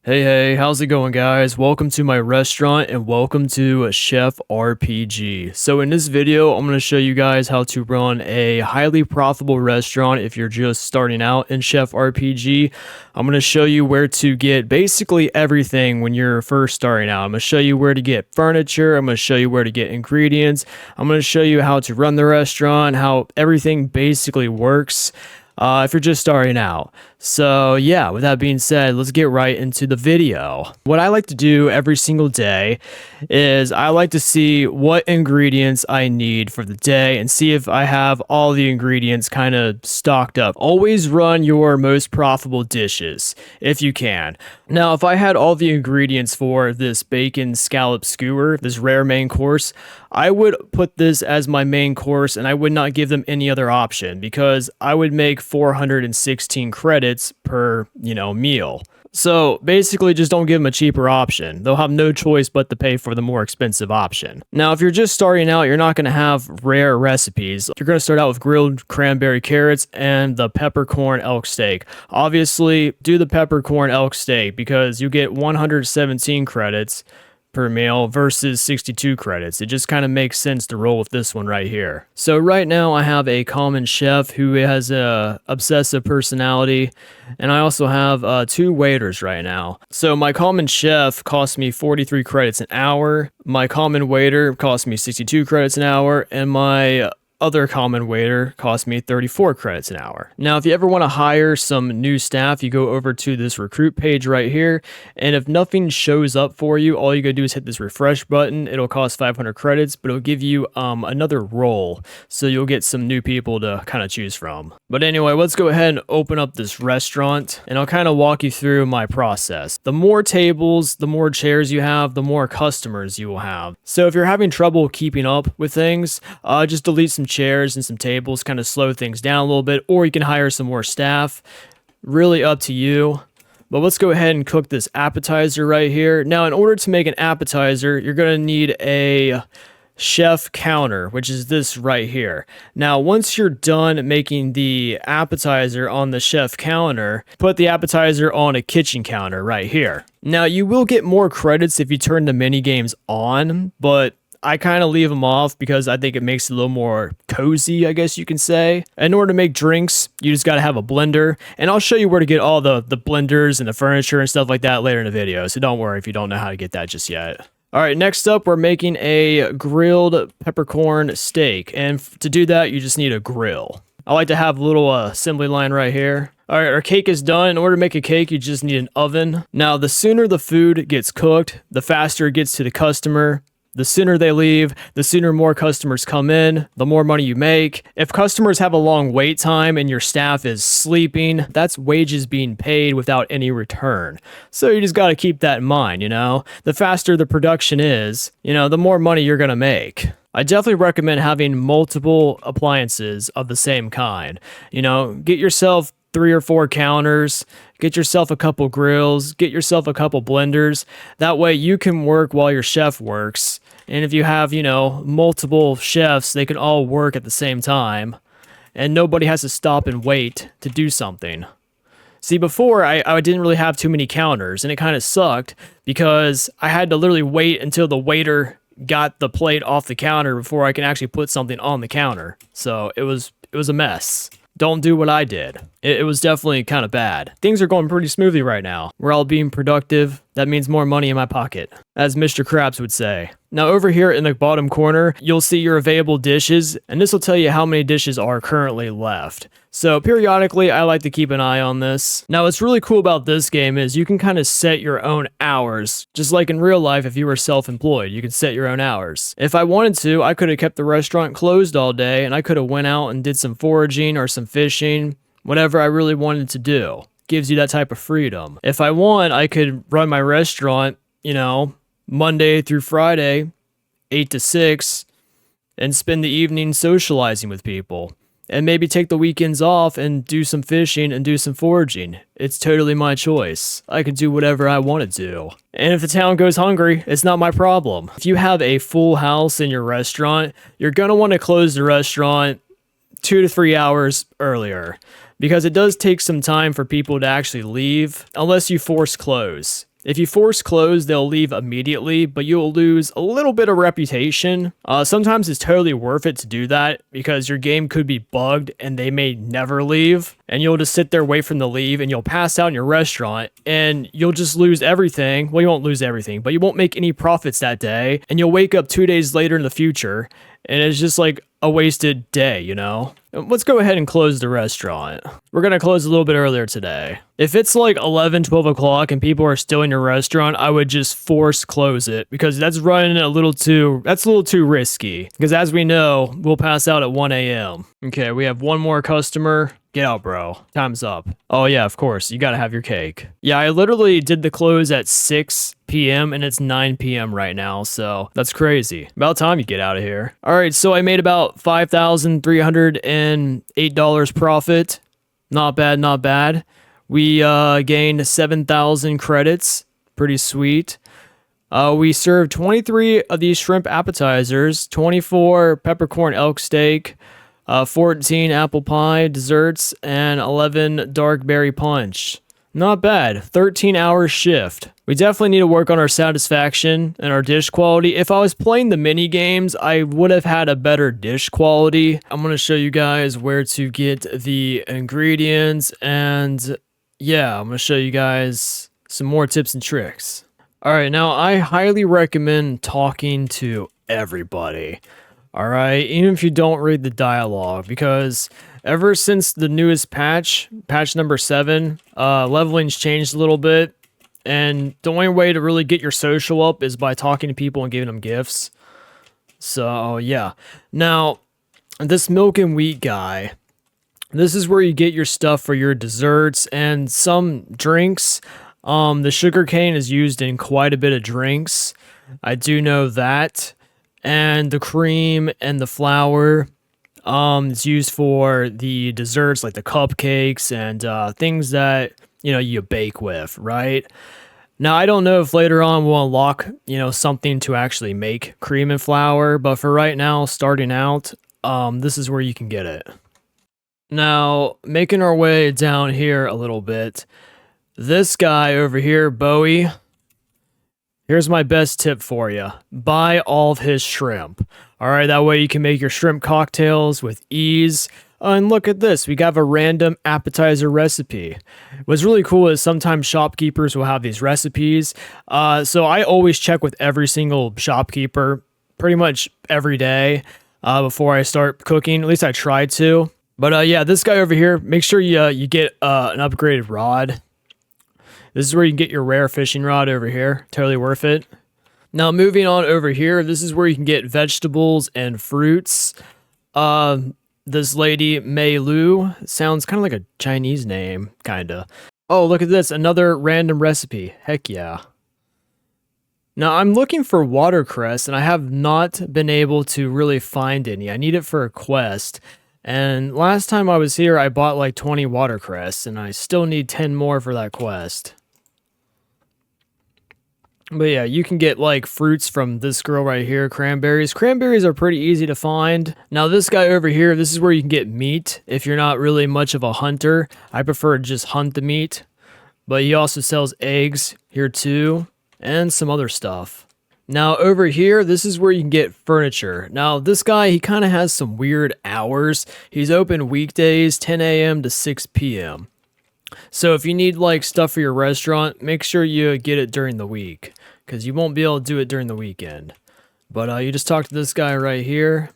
Hey, how's it going, guys? Welcome to my restaurant and welcome to Chef RPG. So in this video, I'm going to show you guys how to run a highly profitable restaurant if you're just starting out in Chef RPG. I'm going to show you where to get basically everything when you're first starting out. I'm going to show you where to get furniture. I'm going to show you where to get ingredients. I'm going to show you how to run the restaurant, how everything basically works. If you're just starting out. So yeah, with that being said, let's get right into the video. What I like to do every single day is I like to see what ingredients I need for the day and see if I have all the ingredients kind of stocked up. Always run your most profitable dishes if you can. Now, if I had all the ingredients for this bacon scallop skewer, this rare main course, I would put this as my main course and I would not give them any other option because I would make 416 credits per, meal. So basically just don't give them a cheaper option. They'll have no choice but to pay for the more expensive option. Now, if you're just starting out, you're not going to have rare recipes. You're going to start out with grilled cranberry carrots and the peppercorn elk steak. Obviously, do the peppercorn elk steak because you get 117 credits per meal versus 62 credits. It just kind of makes sense to roll with this one right here. So right now I have a common chef who has a obsessive personality, and I also have 2 waiters right now. So my common chef costs me 43 credits an hour, my common waiter costs me 62 credits an hour, and my other common waiter cost me 34 credits an hour. Now, if you ever want to hire some new staff, you go over to this recruit page right here. And if nothing shows up for you, all you gotta do is hit this refresh button. It'll cost 500 credits, but it'll give you another role. So you'll get some new people to kind of choose from. But anyway, let's go ahead and open up this restaurant and I'll kind of walk you through my process. The more tables, the more chairs you have, the more customers you will have. So if you're having trouble keeping up with things, just delete some chairs and some tables, kind of slow things down a little bit, or you can hire some more staff. Really up to you. But let's go ahead and cook this appetizer right here. Now, in order to make an appetizer, you're going to need a chef counter, which is this right here. Now, once you're done making the appetizer on the chef counter, put the appetizer on a kitchen counter right here. Now, you will get more credits if you turn the mini games on, but I kind of leave them off because I think it makes it a little more cozy, I guess you can say. In order to make drinks, you just got to have a blender. And I'll show you where to get all the blenders and the furniture and stuff like that later in the video. So don't worry if you don't know how to get that just yet. All right, next up, we're making a grilled peppercorn steak. And to do that, you just need a grill. I like to have a little assembly line right here. All right, our cake is done. In order to make a cake, you just need an oven. Now, the sooner the food gets cooked, the faster it gets to the customer. The sooner they leave, the sooner more customers come in, the more money you make. If customers have a long wait time and your staff is sleeping, that's wages being paid without any return. So you just got to keep that in mind, The faster the production is, the more money you're going to make. I definitely recommend having multiple appliances of the same kind. Get yourself 3 or 4 counters, get yourself a couple grills, get yourself a couple blenders. That way you can work while your chef works. And if you have, multiple chefs, they can all work at the same time. And nobody has to stop and wait to do something. See, before, I didn't really have too many counters, and it kind of sucked because I had to literally wait until the waiter got the plate off the counter before I can actually put something on the counter. So it was a mess. Don't do what I did. It was definitely kind of bad. Things are going pretty smoothly right now. We're all being productive. That means more money in my pocket, as Mr. Krabs would say. Now over here in the bottom corner, you'll see your available dishes, and this will tell you how many dishes are currently left. So periodically, I like to keep an eye on this. Now what's really cool about this game is you can kind of set your own hours. Just like in real life, if you were self-employed, you could set your own hours. If I wanted to, I could have kept the restaurant closed all day, and I could have went out and did some foraging or some fishing, whatever I really wanted to do. Gives you that type of freedom. If I want, I could run my restaurant, Monday through Friday, 8 to 6, and spend the evening socializing with people. And maybe take the weekends off and do some fishing and do some foraging. It's totally my choice. I can do whatever I want to do. And if the town goes hungry, it's not my problem. If you have a full house in your restaurant, you're going to want to close the restaurant 2 to 3 hours earlier. Because it does take some time for people to actually leave, unless you force close. If you force close, they'll leave immediately, but you'll lose a little bit of reputation. Sometimes it's totally worth it to do that because your game could be bugged and they may never leave. And you'll just sit there, wait for them to leave, and you'll pass out in your restaurant and you'll just lose everything. Well, you won't lose everything, but you won't make any profits that day. And you'll wake up 2 days later in the future and it's just like a wasted day, you know? Let's go ahead and close the restaurant. We're gonna close a little bit earlier today. If it's like 11, 12 o'clock and people are still in your restaurant, I would just force close it because that's running that's a little too risky. Because as we know, we'll pass out at 1 a.m. Okay, we have one more customer. Get out, bro. Time's up. Oh yeah, of course. You gotta have your cake. Yeah, I literally did the close at 6 p.m. and it's 9 p.m. right now, so that's crazy. About time you get out of here. All right, so I made about $5,308 profit. Not bad, not bad. We gained 7,000 credits. Pretty sweet. We served 23 of these shrimp appetizers, 24 peppercorn elk steak, 14 apple pie desserts, and 11 dark berry punch. Not bad. 13-hour shift. We definitely need to work on our satisfaction and our dish quality. If I was playing the mini games, I would have had a better dish quality. I'm going to show you guys where to get the ingredients, and yeah, I'm going to show you guys some more tips and tricks. All right, now I highly recommend talking to everybody. All right, even if you don't read the dialogue, because ever since the newest patch number 7, leveling's changed a little bit, and the only way to really get your social up is by talking to people and giving them gifts. So yeah, now this milk and wheat guy, this is where you get your stuff for your desserts and some drinks. The sugar cane is used in quite a bit of drinks. I do know that. And the cream and the flour, it's used for the desserts like the cupcakes and things that, you know, you bake with, right? Now, I don't know if later on we'll unlock, you know, something to actually make cream and flour, but for right now, starting out, this is where you can get it. Now, making our way down here a little bit, this guy over here, Bowie, here's my best tip for you. Buy all of his shrimp. All right, that way you can make your shrimp cocktails with ease. And look at this, we got a random appetizer recipe. What's really cool is sometimes shopkeepers will have these recipes. So I always check with every single shopkeeper pretty much every day before I start cooking. At least I try to. But yeah, this guy over here, make sure you get an upgraded rod. This is where you can get your rare fishing rod over here. Totally worth it. Now, moving on over here, this is where you can get vegetables and fruits. This lady, Mei Lu, sounds kind of like a Chinese name, kind of. Oh, look at this. Another random recipe. Heck yeah. Now, I'm looking for watercress, and I have not been able to really find any. I need it for a quest. And last time I was here, I bought like 20 watercress, and I still need 10 more for that quest. But yeah, you can get like fruits from this girl right here, cranberries. Cranberries are pretty easy to find. Now this guy over here, this is where you can get meat if you're not really much of a hunter. I prefer to just hunt the meat. But he also sells eggs here too, and some other stuff. Now over here, this is where you can get furniture. Now this guy, he kind of has some weird hours. He's open weekdays, 10 a.m. to 6 p.m. So if you need like stuff for your restaurant, make sure you get it during the week, because you won't be able to do it during the weekend. But you just talk to this guy right here.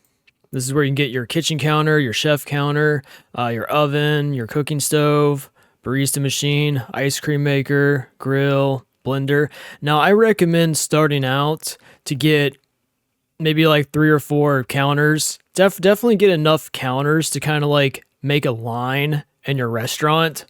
This is where you can get your kitchen counter, your chef counter, your oven, your cooking stove, barista machine, ice cream maker, grill, blender. Now I recommend starting out to get maybe like 3 or 4 counters. Definitely get enough counters to kind of like make a line in your restaurant.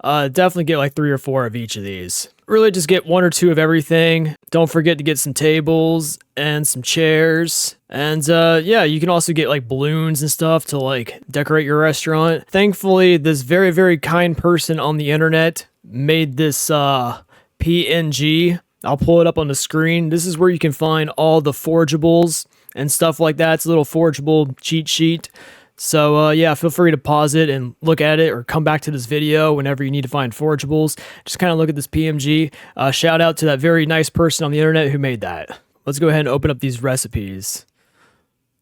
Definitely get like 3 or 4 of each of these. Really just get 1 or 2 of everything. Don't forget to get some tables and some chairs. And yeah, you can also get like balloons and stuff to like decorate your restaurant. Thankfully, this very, very kind person on the internet made this PNG. I'll pull it up on the screen. This is where you can find all the forgeables and stuff like that. It's a little forgeable cheat sheet So yeah, feel free to pause it and look at it or come back to this video whenever you need to find forageables. Just kind of look at this PMG. Shout out to that very nice person on the internet who made that. Let's go ahead and open up these recipes.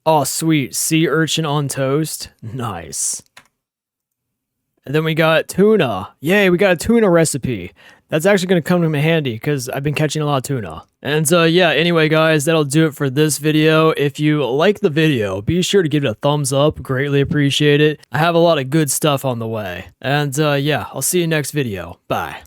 Oh, sweet. Sea urchin on toast. Nice. And then we got tuna. Yay, we got a tuna recipe. That's actually going to come in handy because I've been catching a lot of tuna. And yeah, anyway, guys, that'll do it for this video. If you like the video, be sure to give it a thumbs up. Greatly appreciate it. I have a lot of good stuff on the way. And yeah, I'll see you next video. Bye.